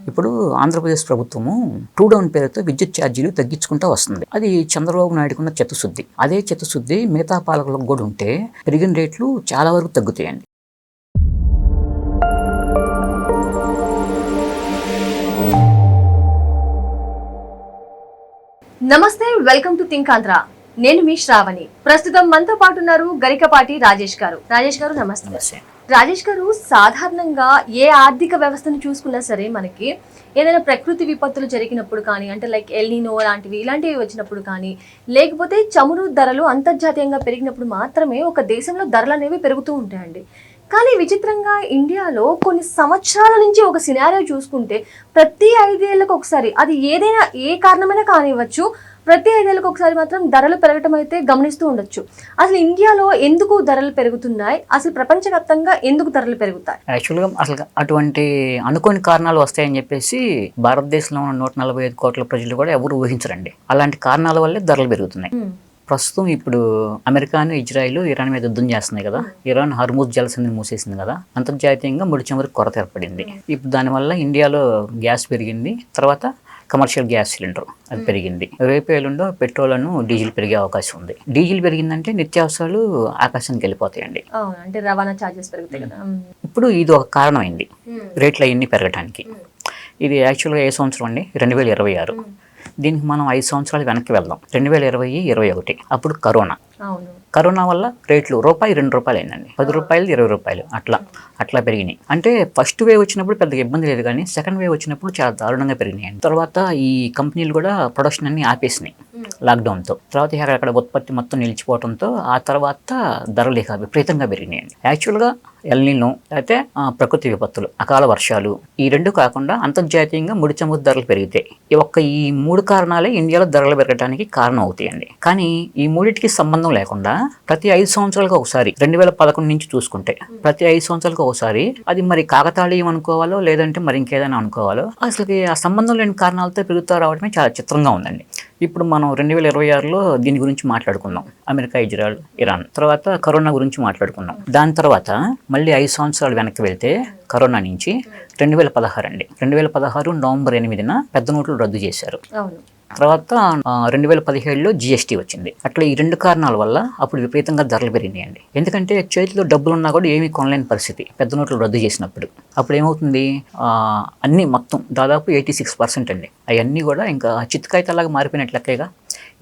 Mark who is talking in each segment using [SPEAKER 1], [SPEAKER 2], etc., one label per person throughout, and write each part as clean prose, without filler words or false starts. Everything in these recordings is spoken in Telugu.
[SPEAKER 1] ఇప్పుడు ఆంధ్రప్రదేశ్ ప్రభుత్వము టూ డౌన్ పేరుతో విద్యుత్ ఛార్జీలు తగ్గించుకుంటూ వస్తుంది. అది చంద్రబాబు నాయుడుకున్న చిత్తశుద్ధి. అదే చిత్తశుద్ధి మిగతా పాలకులకు కూడా ఉంటే పెరిగిన రేట్లు చాలా వరకు తగ్గుతాయండి.
[SPEAKER 2] నమస్తే, వెల్కమ్ టు థింక్ ఆంధ్ర. నేను మీ శ్రావణి. ప్రస్తుతం మనతో పాటు ఉన్నారు గరికపాటి రాజేష్ గారు. రాజేష్ గారు నమస్తే. రాజేష్ గారు, సాధారణంగా ఏ ఆర్థిక వ్యవస్థను చూసుకున్నా సరే మనకి ఏదైనా ప్రకృతి విపత్తులు జరిగినప్పుడు కానీ, అంటే లైక్ ఎల్నినో ఇలాంటివి వచ్చినప్పుడు కానీ, లేకపోతే చమురు ధరలు అంతర్జాతీయంగా పెరిగినప్పుడు మాత్రమే ఒక దేశంలో ధరలు అనేవి పెరుగుతూ ఉంటాయండి. కానీ విచిత్రంగా ఇండియాలో కొన్ని సంవత్సరాల నుంచి ఒక సినారియో చూసుకుంటే ప్రతి 5 ఏళ్ళకు ఒకసారి, అది ఏదైనా ఏ కారణమైనా కానివ్వచ్చు, ప్రతి 5 ఏళ్ళకు ఒకసారి మాత్రం ధరలు పెరగటం అయితే గమనిస్తూ ఉండొచ్చు. అసలు ఇండియాలో ఎందుకు ధరలు పెరుగుతున్నాయి? అసలు ప్రపంచవ్యాప్తంగా ఎందుకు ధరలు పెరుగుతాయి?
[SPEAKER 1] యాక్చువల్గా అసలు అటువంటి అనుకోని కారణాలు వస్తాయని చెప్పేసి భారతదేశంలో ఉన్న 145 కోట్ల ప్రజలు కూడా ఎవరు ఊహించరండి. అలాంటి కారణాల వల్లే ధరలు పెరుగుతున్నాయి. ప్రస్తుతం ఇప్పుడు అమెరికాను, ఇజ్రాయిల్, ఇరాన్ మీద యుద్ధం చేస్తున్నాయి కదా. ఇరాన్ హర్మూజ్ జలసంధిని మూసేసింది కదా. అంతర్జాతీయంగా ముడి చమురు కొరత ఏర్పడింది. ఇప్పుడు దానివల్ల ఇండియాలో గ్యాస్ పెరిగింది. తర్వాత కమర్షియల్ గ్యాస్ సిలిండర్ అది పెరిగింది. రేపు ఎల్లుండో పెట్రోల్ డీజిల్ పెరిగే అవకాశం ఉంది. డీజిల్ పెరిగిందంటే నిత్యావసరాలు ఆకాశానికి వెళ్ళిపోతాయండి.
[SPEAKER 2] అంటే రవాణా ఛార్జెస్ పెరుగుతాయి కదా. ఇప్పుడు
[SPEAKER 1] ఇది ఒక కారణం అయింది రేట్లు అవన్నీ పెరగటానికి. ఇది యాక్చువల్గా ఏ సంవత్సరం అండి? 2026. దీనికి మనం 5 సంవత్సరాలు వెనక్కి వెళ్దాం. 2020-21 అప్పుడు కరోనా వల్ల రేట్లు రూపాయి 2 రూపాయలు అయిందండి. 10 రూపాయలు 20 రూపాయలు అట్లా పెరిగినాయి. అంటే ఫస్ట్ వేవ్ వచ్చినప్పుడు పెద్దగా ఇబ్బంది లేదు, కానీ సెకండ్ వేవ్ వచ్చినప్పుడు చాలా దారుణంగా పెరిగినాయి. తర్వాత ఈ కంపెనీలు కూడా ప్రొడక్షన్ అన్ని ఆపేసినాయి లాక్డౌన్తో. తర్వాత అక్కడ ఉత్పత్తి మొత్తం నిలిచిపోవడంతో ఆ తర్వాత ధరలు ఇక విపరీతంగా పెరిగినాయండి. యాక్చువల్గా ఎల్నినో అయితే ప్రకృతి విపత్తులు, అకాల వర్షాలు, ఈ రెండు కాకుండా అంతర్జాతీయంగా ముడి చమురు ధరలు పెరిగితే ఈ 3 కారణాలే ఇండియాలో ధరలు పెరగడానికి కారణం అవుతాయండి. కానీ ఈ మూడింటికి సంబంధం లేకుండా ప్రతి 5 సంవత్సరాలకు ఒకసారి, 2011 నుంచి చూసుకుంటే ప్రతి 5 సంవత్సరాలకు ఒకసారి, అది మరి కాకతాళీయం అనుకోవాలో లేదంటే మరి ఇంకేదైనా అనుకోవాలో, అసలు ఆ సంబంధం లేని కారణాలతో పెరుగుతూ రావడమే చాలా చిత్రంగా ఉందండి. ఇప్పుడు మనం 2026లో దీని గురించి మాట్లాడుకున్నాం, అమెరికా, ఇజ్రాయెల్, ఇరాన్. తర్వాత కరోనా గురించి మాట్లాడుకున్నాం. దాని తర్వాత మళ్ళీ 5 సంవత్సరాలు వెనక్కి వెళ్తే కరోనా నుంచి 2016 అండి. 2016 నవంబర్ 8న పెద్ద నోట్లు రద్దు చేశారు. తర్వాత 2017లో GST వచ్చింది. అట్లా ఈ 2 కారణాల వల్ల అప్పుడు విపరీతంగా ధరలు పెరిగినాయండి. ఎందుకంటే చేతిలో డబ్బులు ఉన్నా కూడా ఏమీ కొనలేని పరిస్థితి పెద్ద నోట్లు రద్దు చేసినప్పుడు. అప్పుడు ఏమవుతుంది, అన్నీ మొత్తం దాదాపు 86% అండి. అవన్నీ కూడా ఇంకా చిత్తుకాయితలాగా మారిపోయినట్లెక్కగా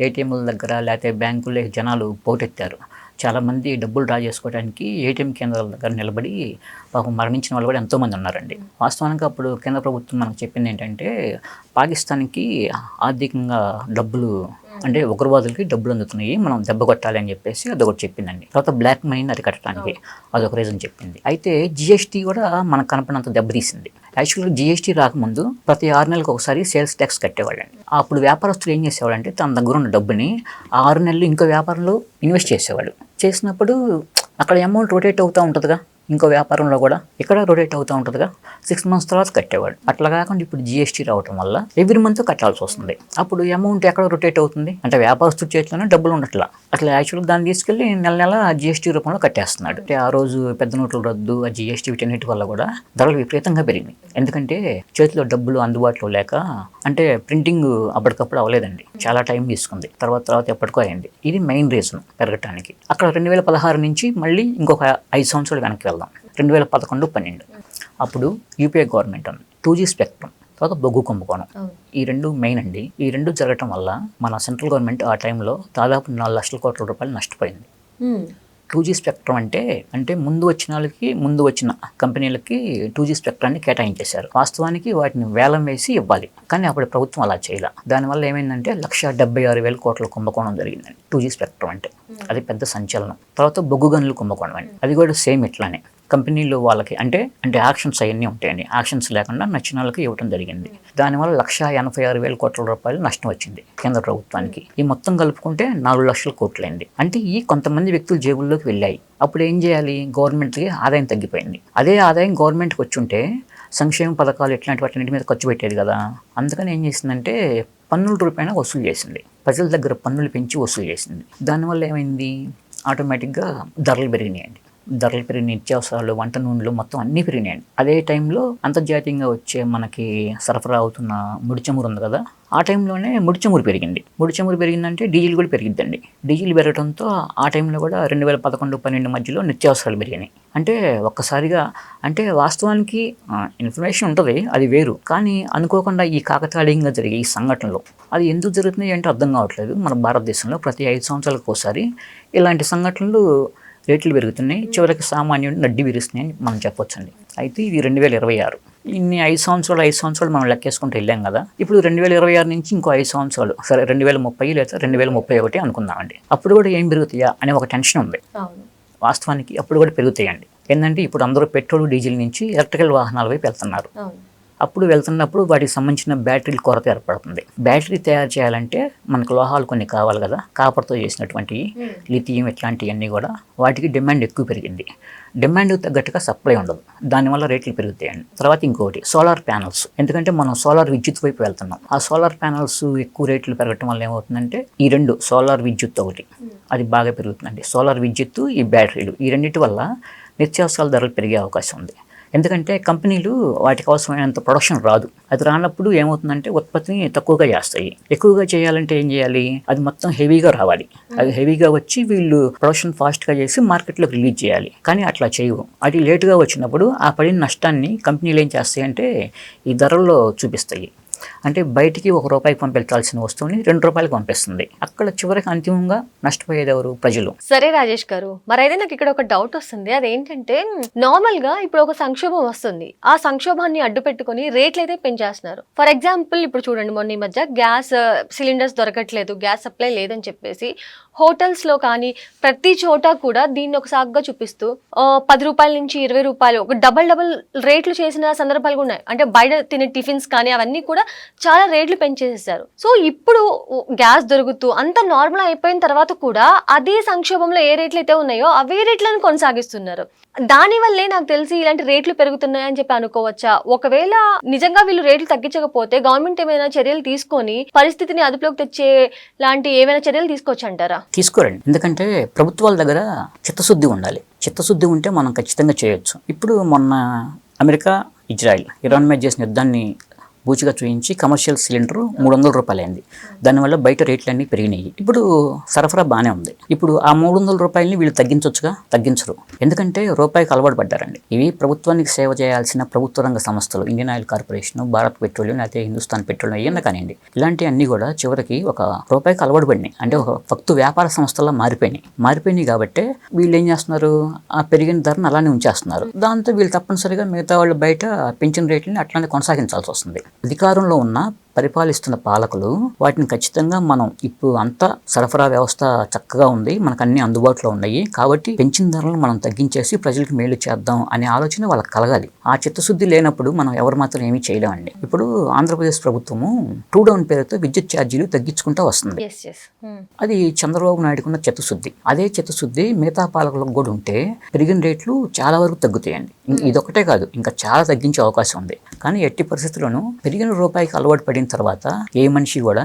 [SPEAKER 1] ఏటీఎంల దగ్గర లేకపోతే బ్యాంకుల్లో జనాలు పోటెత్తారు. చాలామంది డబ్బులు డ్రా చేసుకోవడానికి ఏటీఎం కేంద్రాల దగ్గర నిలబడి పాపం మరణించిన వాళ్ళు కూడా ఎంతోమంది ఉన్నారండి. వాస్తవానికి అప్పుడు కేంద్ర ప్రభుత్వం మనకు చెప్పింది ఏంటంటే, పాకిస్తాన్కి ఆర్థికంగా డబ్బులు, అంటే ఉగ్రవాదులకి డబ్బులు అందుతున్నాయి, మనం దెబ్బ కొట్టాలి అని చెప్పేసి అదొకటి చెప్పిందండి. తర్వాత బ్లాక్ మనీని అరికట్టడానికి అదొక రీజన్ చెప్పింది. అయితే GST కూడా మనకు కనపడినంత దెబ్బతీసింది. యాక్చువల్గా GST రాకముందు ప్రతి 6 నెలలకు ఒకసారి సేల్స్ ట్యాక్స్ కట్టేవాళ్ళండి. అప్పుడు వ్యాపారస్తులు ఏం చేసేవాళ్ళంటే తన దగ్గర ఉన్న డబ్బుని 6 నెలలు ఇంకో వ్యాపారంలో ఇన్వెస్ట్ చేసేవాళ్ళు. చేసినప్పుడు అక్కడ అమౌంట్ రొటేట్ అవుతూ ఉంటుందిగా, ఇంకో వ్యాపారంలో కూడా ఇక్కడ రొటేట్ అవుతూ ఉంటుందిగా, 6 మంత్స్ తర్వాత కట్టేవాడు. అట్లా కాకుండా ఇప్పుడు GST రావటం వల్ల ఎవ్రీ మంత్ కట్టాల్సి వస్తుంది. అప్పుడు అమౌంట్ ఎక్కడ రొటేట్ అవుతుంది అంటే వ్యాపారస్తుల చేతిలోనే డబ్బులు ఉండట్లా. అట్లా యాక్చువల్గా దాన్ని తీసుకెళ్ళి నెల GST రూపంలో కట్టేస్తున్నాడు. అంటే ఆ రోజు పెద్ద నోట్ల రద్దు, ఆ GST వీటన్నిటి వల్ల కూడా ధరలు విపరీతంగా పెరిగినాయి. ఎందుకంటే చేతిలో డబ్బులు అందుబాటులో లేక, అంటే ప్రింటింగ్ అప్పటికప్పుడు అవ్వలేదండి, చాలా టైం తీసుకుంది. తర్వాత ఎప్పటికో అయింది. ఇది మెయిన్ రీజన్ పెరగటానికి. అక్కడ 2016 నుంచి మళ్ళీ ఇంకొక 5 సంవత్సరాలు వెనక్కి వెళ్దాం. 2011-12 అప్పుడు యూపీఏ గవర్నమెంట్ ఉంది, 2G స్పెక్ట్రమ్, తర్వాత బొగ్గు కుంభకోణం. ఈ 2 మెయిన్ అండి. ఈ 2 జరగటం వల్ల మన సెంట్రల్ గవర్నమెంట్ ఆ టైంలో దాదాపు 4 లక్షల కోట్ల రూపాయలు నష్టపోయింది. 2G స్పెక్ట్రమ్ అంటే ముందు వచ్చిన కంపెనీలకి 2G స్పెక్ట్రాన్ని కేటాయించేశారు. వాస్తవానికి వాటిని వేలం వేసి ఇవ్వాలి, కానీ అప్పుడు ప్రభుత్వం అలా చేయాల. దానివల్ల ఏమైందంటే 1,76,000 కోట్ల కుంభకోణం జరిగిందండి 2G స్పెక్ట్రమ్ అంటే. అది పెద్ద సంచలనం. తర్వాత బొగ్గు గనుల కుంభకోణం అండి, అది కూడా సేమ్ ఇట్లానే. కంపెనీలు వాళ్ళకి అంటే ఆక్షన్స్ అవన్నీ ఉంటాయండి. ఆక్షన్స్ లేకుండా నచ్చిన వాళ్ళకి ఇవ్వడం జరిగింది. దానివల్ల 1,86,000 కోట్ల రూపాయలు నష్టం వచ్చింది కేంద్ర ప్రభుత్వానికి. ఈ మొత్తం కలుపుకుంటే 4 లక్షల కోట్లయింది. అంటే ఈ కొంతమంది వ్యక్తుల జేబుల్లోకి వెళ్ళాయి. అప్పుడు ఏం చేయాలి, గవర్నమెంట్కి ఆదాయం తగ్గిపోయింది. అదే ఆదాయం గవర్నమెంట్కి వచ్చి ఉంటే సంక్షేమ పథకాలు ఇట్లాంటి వాటి మీద ఖర్చు పెట్టేది కదా. అందుకని ఏం చేసిందంటే పన్నుల రూపాయన వసూలు చేసింది, ప్రజల దగ్గర పన్నులు పెంచి వసూలు చేసింది. దానివల్ల ఏమైంది, ఆటోమేటిక్గా ధరలు పెరిగినాయండి. ధరలు పెరిగిన నిత్యావసరాలు, వంట నూనెలు మొత్తం అన్నీ పెరిగినాయండి. అదే టైంలో అంతర్జాతీయంగా వచ్చే మనకి సరఫరా అవుతున్న ముడి చమురు ఉంది కదా, ఆ టైంలోనే ముడి చమురు పెరిగింది. ముడి చమురు పెరిగిందంటే డీజిల్ కూడా పెరిగిద్దండి. డీజిల్ పెరగడంతో ఆ టైంలో కూడా 2011-12 మధ్యలో నిత్యావసరాలు పెరిగినాయి. అంటే ఒక్కసారిగా అంటే వాస్తవానికి ఇన్ఫర్మేషన్ ఉంటుంది, అది వేరు. కానీ అనుకోకుండా ఈ కాకతాళీయంగా జరిగే ఈ సంఘటనలు అది ఎందుకు జరుగుతున్నాయి అంటే అర్థం కావట్లేదు. మన భారతదేశంలో ప్రతి 5 సంవత్సరాలకు ఒకసారి ఇలాంటి సంఘటనలు రేట్లు పెరుగుతున్నాయి, చివరికి సామాన్యుడిని నడ్డి విరుస్తున్నాయని మనం చెప్పొచ్చండి. అయితే ఇది 2026. ఇన్ని 5 సంవత్సరాలు మనం లెక్కేసుకుంటూ వెళ్ళాం కదా. ఇప్పుడు 2026 నుంచి ఇంకో 5 సంవత్సరాలు, సరే 2030 లేదా 2031 అనుకుందామండి. అప్పుడు కూడా ఏం పెరుగుతాయా అనే ఒక టెన్షన్ ఉంది. వాస్తవానికి అప్పుడు కూడా పెరుగుతాయండి. ఏంటంటే ఇప్పుడు అందరూ పెట్రోల్, డీజిల్ నుంచి ఎలక్ట్రికల్ వాహనాల వైపు వెళ్తున్నారు. అప్పుడు వెళ్తున్నప్పుడు వాటికి సంబంధించిన బ్యాటరీల కొరత ఏర్పడుతుంది. బ్యాటరీ తయారు చేయాలంటే మనకు లోహాలు కొన్ని కావాలి కదా, కాపర్తో చేసినటువంటి లిథియం ఇట్లాంటివన్నీ కూడా వాటికి డిమాండ్ ఎక్కువ పెరిగింది. డిమాండ్ తగ్గట్టుగా సప్లై ఉండదు, దానివల్ల రేట్లు పెరుగుతాయండి. తర్వాత ఇంకోటి సోలార్ ప్యానల్స్. ఎందుకంటే మనం సోలార్ విద్యుత్ వైపు వెళ్తున్నాం. ఆ సోలార్ ప్యానల్స్ ఎక్కువ రేట్లు పెరగటం వల్ల ఏమవుతుందంటే ఈ రెండు, సోలార్ విద్యుత్ ఒకటి అది బాగా పెరుగుతుందండి. సోలార్ విద్యుత్, ఈ బ్యాటరీలు, ఈ రెండింటి వల్ల నిత్యావసరాల ధరలు పెరిగే అవకాశం ఉంది. ఎందుకంటే కంపెనీలు వాటికి అవసరమైనంత ప్రొడక్షన్ రాదు. అది రానప్పుడు ఏమవుతుందంటే ఉత్పత్తిని తక్కువగా చేస్తాయి. ఎక్కువగా చేయాలంటే ఏం చేయాలి, అది మొత్తం హెవీగా రావాలి. అది హెవీగా వచ్చి వీళ్ళు ప్రొడక్షన్ ఫాస్ట్గా చేసి మార్కెట్లోకి రిలీజ్ చేయాలి. కానీ అట్లా చేయవు. అది లేటుగా వచ్చినప్పుడు ఆ పడిన నష్టాన్ని కంపెనీలు ఏం చేస్తాయంటే ఈ ధరల్లో చూపిస్తాయి. అంటే బయటికి ₹1 పంపించాల్సిన వస్తువుని ₹2 పంపిస్తుంది. అక్కడ చివరికి అంతిమంగా నష్టపోయేది ఎవరు? ప్రజలు.
[SPEAKER 2] సరే రాజేష్ గారు, మరైతే నాకు ఇక్కడ ఒక డౌట్ వస్తుంది. అదేంటంటే నార్మల్ గా ఇప్పుడు ఒక సంక్షోభం వస్తుంది, ఆ సంక్షోభాన్ని అడ్డు పెట్టుకుని రేట్లు అయితే పెంచేస్తున్నారు. ఫర్ ఎగ్జాంపుల్ ఇప్పుడు చూడండి, మొన్న ఈ మధ్య గ్యాస్ సిలిండర్స్ దొరకట్లేదు, గ్యాస్ సప్లై లేదని చెప్పేసి హోటల్స్ లో కానీ ప్రతి చోట కూడా దీన్ని ఒక సాగుగా చూపిస్తూ ₹10 నుంచి ₹20 ఒక డబల్ రేట్లు చేసిన సందర్భాలు ఉన్నాయి. అంటే బయట తినే టిఫిన్స్ కానీ అవన్నీ కూడా చాలా రేట్లు పెంచేసేసారు. సో ఇప్పుడు గ్యాస్ దొరుకుతూ అంత నార్మల్ అయిపోయిన తర్వాత కూడా అదే సంక్షోభంలో ఏ రేట్లు అయితే ఉన్నాయో అవే రేట్లను కొనసాగిస్తున్నారు. దానివల్లే నాకు తెలిసి ఇలాంటి రేట్లు పెరుగుతున్నాయని చెప్పి అనుకోవచ్చా? ఒకవేళ నిజంగా వీళ్ళు రేట్లు తగ్గించకపోతే గవర్నమెంట్ ఏమైనా చర్యలు తీసుకొని పరిస్థితిని అదుపులోకి తెచ్చే లాంటి ఏమైనా చర్యలు తీసుకోవచ్చు అంటారా?
[SPEAKER 1] తీసుకోరండి. ఎందుకంటే ప్రభుత్వాల దగ్గర చిత్తశుద్ధి ఉండాలి. చిత్తశుద్ధి ఉంటే మనం ఖచ్చితంగా చేయొచ్చు. ఇప్పుడు మొన్న అమెరికా, ఇజ్రాయిల్, ఇరాన్ మీద చేసిన యుద్ధాన్ని బూచిగా చూయించి కమర్షియల్ సిలిండర్ ₹300 అయింది. దానివల్ల బయట రేట్లన్నీ పెరిగినాయి. ఇప్పుడు సరఫరా బాగానే ఉంది. ఇప్పుడు ఆ ₹300 వీళ్ళు తగ్గించవచ్చుగా? తగ్గించరు. ఎందుకంటే రూపాయికి అలవాటు పడ్డారండి. ఇవి ప్రభుత్వానికి సేవ చేయాల్సిన ప్రభుత్వ రంగ సంస్థలు, Indian oil corporation, Bharat petroleum, అయితే హిందుస్థాన్ పెట్రోలియం, ఏమన్నా కానివ్వండి, ఇలాంటివన్నీ కూడా చివరికి ₹1 అలవాటు పడినాయి. అంటే ఒక ఫక్తు వ్యాపార సంస్థలా మారిపోయినాయి కాబట్టి వీళ్ళు ఏం చేస్తున్నారు, ఆ పెరిగిన ధరను అలానే ఉంచేస్తున్నారు. దాంతో వీళ్ళు తప్పనిసరిగా మిగతా వాళ్ళు బయట పెంచిన రేట్లని అట్లానే కొనసాగించాల్సి వస్తుంది. అధికారంలో ఉన్న పరిపాలిస్తున్న పాలకులు వాటిని ఖచ్చితంగా మనం ఇప్పుడు అంతా సరఫరా వ్యవస్థ చక్కగా ఉంది, మనకు అన్ని అందుబాటులో ఉన్నాయి కాబట్టి పెంచిన ధరలను మనం తగ్గించేసి ప్రజలకు మేలు చేద్దాం అనే ఆలోచన వాళ్ళకి కలగాలి. ఆ చిత్తశుద్ధి లేనప్పుడు మనం ఎవరు మాత్రం ఏమీ చేయలేమండి. ఇప్పుడు ఆంధ్రప్రదేశ్ ప్రభుత్వము 2 డౌన్ పేరుతో విద్యుత్ ఛార్జీలు తగ్గించుకుంటూ వస్తుంది. అది చంద్రబాబు నాయుడుకున్న చిత్తశుద్ధి. అదే చిత్తశుద్ధి మిగతా పాలకులకు కూడా ఉంటే పెరిగిన రేట్లు చాలా వరకు తగ్గుతాయండి. ఇదొకటే కాదు, ఇంకా చాలా తగ్గించే అవకాశం ఉంది. కానీ ఎట్టి పరిస్థితుల్లోనూ పెరిగిన రూపాయికి అలవాటు పడిన తర్వాత ఏ మనిషి కూడా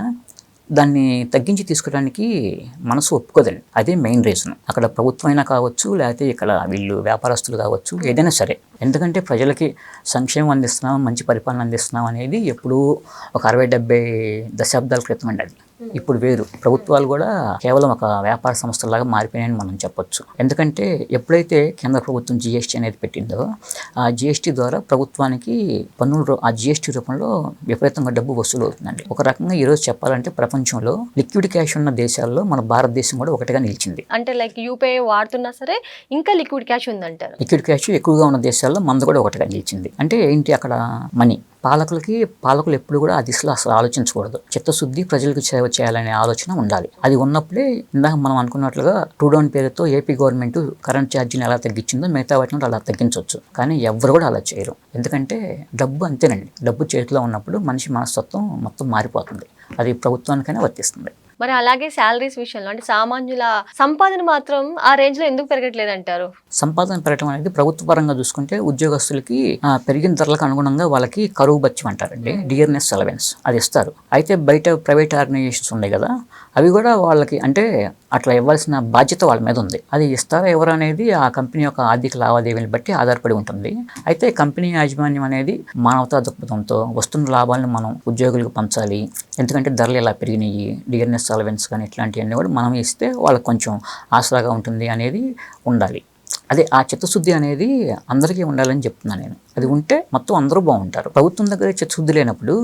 [SPEAKER 1] దాన్ని తగ్గించి తీసుకోవడానికి మనసు ఒప్పుకోదండి. అదే మెయిన్ రీజన్. అక్కడ ప్రభుత్వం అయినా కావచ్చు, లేకపోతే ఇక్కడ వీళ్ళు వ్యాపారస్తులు కావచ్చు, ఏదైనా సరే. ఎందుకంటే ప్రజలకి సంక్షేమం అందిస్తున్నాం, మంచి పరిపాలన అందిస్తున్నాం అనేది ఎప్పుడూ ఒక 60-70 దశాబ్దాల క్రితం అండి. అది ఇప్పుడు వేరు. ప్రభుత్వాలు కూడా కేవలం ఒక వ్యాపార సంస్థలాగా మారిపోయాయని మనం చెప్పొచ్చు. ఎందుకంటే ఎప్పుడైతే కేంద్ర ప్రభుత్వం GST అనేది పెట్టిందో ఆ GST ద్వారా ప్రభుత్వానికి పన్నులు ఆ GST రూపంలో విపరీతంగా డబ్బు వసూలు అవుతుందండి. ఒక రకంగా ఈరోజు చెప్పాలంటే ప్రపంచంలో లిక్విడ్ క్యాష్ ఉన్న దేశాల్లో మన భారతదేశం కూడా ఒకటిగా నిలిచింది.
[SPEAKER 2] అంటే లైక్ UPI వాడుతున్నా సరే ఇంకా లిక్విడ్ క్యాష్ ఉందంటారు.
[SPEAKER 1] లిక్విడ్ క్యాష్ ఎక్కువగా ఉన్న దేశాల్లో మనది కూడా ఒకటిగా నిలిచింది. అంటే ఏంటి, అక్కడ మనీ పాలకులు ఎప్పుడు కూడా ఆ దిశలో అసలు ఆలోచించకూడదు. చిత్తశుద్ధి, ప్రజలకు సేవ చేయాలనే ఆలోచన ఉండాలి. అది ఉన్నప్పుడే ఇందాక మనం అనుకున్నట్లుగా 2 డౌన్ పేరుతో ఏపీ గవర్నమెంట్ కరెంట్ ఛార్జీని ఎలా తగ్గించిందో మిగతా వాటిని అలా తగ్గించవచ్చు. కానీ ఎవరు కూడా అలా చేయరు. ఎందుకంటే డబ్బు అంతేనండి. డబ్బు చేతిలో ఉన్నప్పుడు మనిషి మనస్తత్వం మొత్తం మారిపోతుంది. అది ప్రభుత్వానికైనా వర్తిస్తుంది.
[SPEAKER 2] మరి అలాగే శాలరీస్ విషయంలో అంటే సామాన్యుల సంపాదన మాత్రం ఆ రేంజ్ లో ఎందుకు పెరగట్లేదు అంటారు?
[SPEAKER 1] సంపాదన పెరగడం అనేది ప్రభుత్వ పరంగా చూసుకుంటే ఉద్యోగస్తులకి పెరిగిన ధరలకు అనుగుణంగా వాళ్ళకి కరువు బత్యం అంటారండి, డియర్నెస్ అలవెన్స్, అది ఇస్తారు. అయితే బయట ప్రైవేట్ ఆర్గనైజేషన్స్ ఉన్నాయి కదా, అవి కూడా వాళ్ళకి అంటే అట్లా ఇవ్వాల్సిన బాధ్యత వాళ్ళ మీద ఉంది. అది ఇస్తారా ఎవరు అనేది ఆ కంపెనీ యొక్క ఆర్థిక లావాదేవీలను బట్టి ఆధారపడి ఉంటుంది. అయితే కంపెనీ యాజమాన్యం అనేది మానవతా దృక్పథంతో వస్తున్న లాభాలను మనం ఉద్యోగులకు పంచాలి. ఎందుకంటే ధరలు ఇలా పెరిగినాయి, డియర్నెస్ అలవెన్స్ కానీ ఇట్లాంటివన్నీ కూడా మనం ఇస్తే వాళ్ళకి కొంచెం ఆసరాగా ఉంటుంది అనేది ఉండాలి. అదే ఆ చిత్తశుద్ధి అనేది అందరికీ ఉండాలని చెప్తున్నాను నేను. అది ఉంటే మొత్తం అందరూ బాగుంటారు. ప్రభుత్వం దగ్గర చిత్తశుద్ధి లేనప్పుడు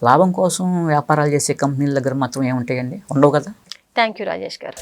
[SPEAKER 1] లాభం కోసం వ్యాపారాలు చేసే కంపెనీల దగ్గర మాత్రం ఏముంటాయండి? ఉండవు కదా.
[SPEAKER 2] థ్యాంక్ యూ రాజేష్ గారు.